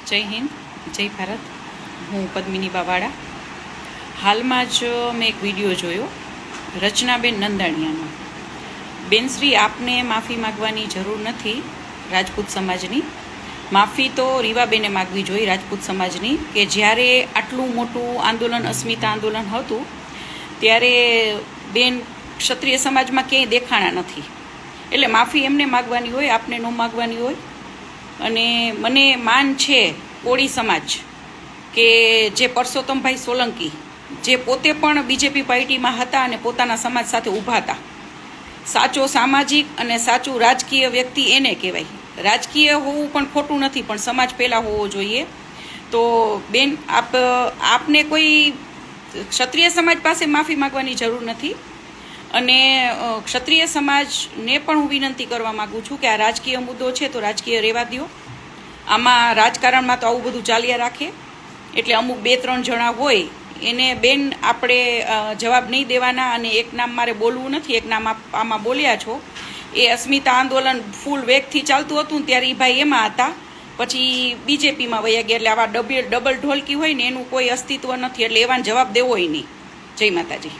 જય હિન્દ, જય ભારત. હું પદ્મિની બાવાડા. હાલમાં જ મેં એક વિડીયો જોયો રચનાબેન નંદાણીયાનો. બેનશ્રી, આપને માફી માગવાની જરૂર નથી રાજપૂત સમાજની. માફી તો રીવાબેને માગવી જોઈએ રાજપૂત સમાજની, કે જ્યારે આટલું મોટું આંદોલન, અસ્મિતા આંદોલન હતું ત્યારે બેન ક્ષત્રિય સમાજમાં ક્યાંય દેખાણા નથી. એટલે માફી એમને માગવાની હોય, આપને ન માગવાની હોય. અને મને માન છે કોળી સમાજ, કે જે પરસોત્તમભાઈ સોલંકી, જે પોતે પણ બીજેપી પાર્ટીમાં હતા અને પોતાના સમાજ સાથે ઊભા હતા. સાચો સામાજિક અને સાચું રાજકીય વ્યક્તિ એને કહેવાય. રાજકીય હોવું પણ ખોટું નથી, પણ સમાજ પહેલાં હોવો જોઈએ. તો બેન, આપને કોઈ ક્ષત્રિય સમાજ પાસે માફી માગવાની જરૂર નથી. અને ક્ષત્રિય સમાજને પણ હું વિનંતી કરવા માગું છું કે આ રાજકીય મુદ્દો છે તો રાજકીય રહેવા દો. આમાં રાજકારણમાં તો આવું બધું ચાલ્યા રાખે. એટલે અમુક 2-3 જણા હોય એને બેન આપણે જવાબ નહીં દેવાના. અને એક નામ મારે બોલવું નથી, એક નામ આમાં બોલ્યા છો. એ અસ્મિતા આંદોલન ફૂલ વેગથી ચાલતું હતું ત્યારે એ ભાઈ એમાં હતા, પછી બીજેપીમાં વયા ગયા. એટલે આવા ડબલ ઢોલકી હોય ને એનું કોઈ અસ્તિત્વ નથી. એટલે એવાનો જવાબ દેવો નહીં. જય માતાજી.